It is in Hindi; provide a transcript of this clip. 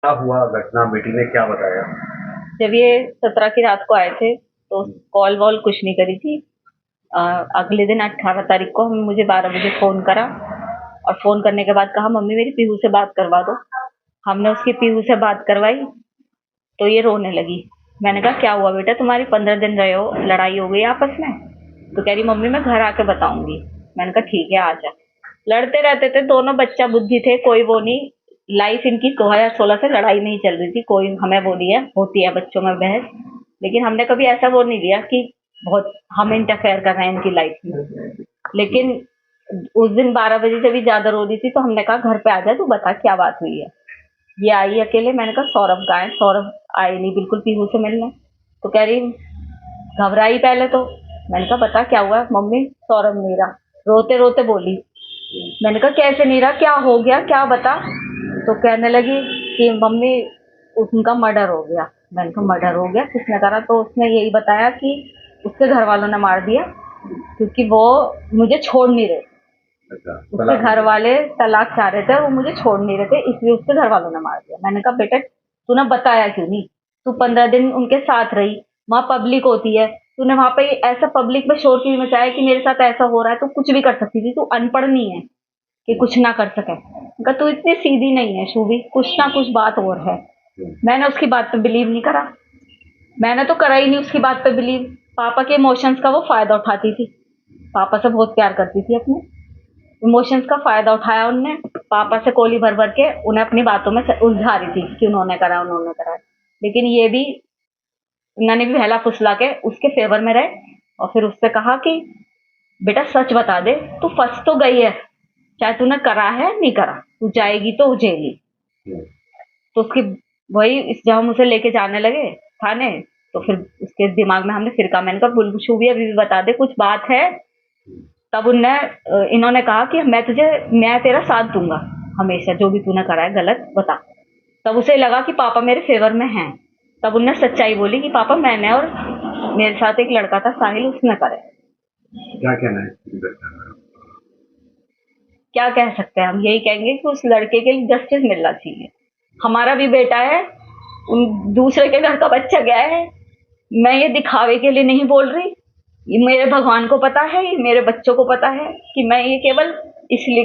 क्या हुआ घटना? बेटी ने क्या बताया? जब ये 17 की रात को आए थे तो कॉल वॉल कुछ नहीं करी थी। अगले दिन 18 तारीख को हम मुझे 12 बजे फ़ोन करा और फ़ोन करने के बाद कहा मम्मी मेरी पीहू से बात करवा दो। हमने उसकी पीहू से बात करवाई तो ये रोने लगी। मैंने कहा क्या हुआ बेटा, तुम्हारी 15 दिन रहे हो, लड़ाई हो गई आपस में? तो कह रही मम्मी मैं घर आके बताऊंगी। मैंने कहा ठीक है आ जा। लड़ते रहते थे दोनों, बच्चा बुद्धि थे, कोई वो नहीं। लाइफ इनकी 2016 से लड़ाई नहीं चल रही थी, कोई हमें वो नहीं है, होती है बच्चों में बहस। लेकिन हमने कभी ऐसा वो नहीं लिया कि बहुत हम इंटरफेयर कर रहे हैं इनकी लाइफ में। लेकिन उस दिन 12 बजे से भी ज्यादा रो रही थी तो हमने कहा घर पे आ जा, तू बता क्या बात हुई है। ये आई अकेले। मैंने कहा सौरभ कहाँ है? सौरभ आए नहीं बिल्कुल पीहू से मिलने। तो कह रही घबराई पहले तो। मैंने कहा बता क्या हुआ? मम्मी सौरभ नहीं रहा। रोते रोते बोली। मैंने कहा कैसे नहीं रहा, क्या हो गया, क्या बता। तो कहने लगी कि मम्मी उनका मर्डर हो गया। मैंने कहा मर्डर हो गया, किसने करा? तो उसने यही बताया कि उसके घर वालों ने मार दिया क्योंकि वो मुझे छोड़ नहीं रहे। अच्छा, उसके घर वाले तलाक चाह रहे थे, वो मुझे छोड़ नहीं रहे थे, इसलिए उसके घर वालों ने मार दिया। मैंने कहा बेटा तूने बताया क्यों नहीं? तू 15 दिन उनके साथ रही, वहां पब्लिक होती है, तूने वहां पे ऐसा पब्लिक में शोर क्यों मचाया कि मेरे साथ ऐसा हो रहा है? तू कुछ भी कर सकती थी, तू अनपढ़ नहीं है कि कुछ ना कर सके। कहा तू इतनी सीधी नहीं है शूभी, कुछ ना कुछ बात और है। मैंने उसकी बात पे बिलीव नहीं करा। मैंने तो करा ही नहीं उसकी बात पे बिलीव। पापा के इमोशंस का वो फायदा उठाती थी। पापा से बहुत प्यार करती थी, अपने इमोशंस का फायदा उठाया उनने। पापा से कोली भर भर के उन्हें अपनी बातों में उलझा रही थी कि उन्होंने करा उन्होंने करा। लेकिन ये भी, उन्होंने भी बहला फुसला के उसके फेवर में रहे और फिर उससे कहा कि बेटा सच बता दे, तू फंस तो गई है, चाहे तूने करा है नहीं करा, तू जाएगी तो जेल ही। तो उसकी वही जब हम उसे लेके जाने लगे थाने, तो फिर उसके दिमाग में हमने फिर कहा, मैंने कहा बुलशू भी अभी भी बता दे कुछ बात है। तब उनने इन्होंने कहा कि मैं तेरा साथ दूंगा हमेशा, जो भी तूने करा है गलत बता। तब उसे लगा कि पापा मेरे फेवर में हैं। तब उनने सच्चाई बोली कि पापा मैंने और मेरे साथ एक लड़का था साहिल, उसने करे। क्या कहना है इसकी घटना का? क्या कह सकते हैं हम? यही कहेंगे कि उस लड़के के लिए जस्टिस मिलना चाहिए। हमारा भी बेटा है, उन दूसरे के घर का बच्चा गया है। मैं ये दिखावे के लिए नहीं बोल रही, ये मेरे भगवान को पता है, ये मेरे बच्चों को पता है कि मैं ये केवल इसलिए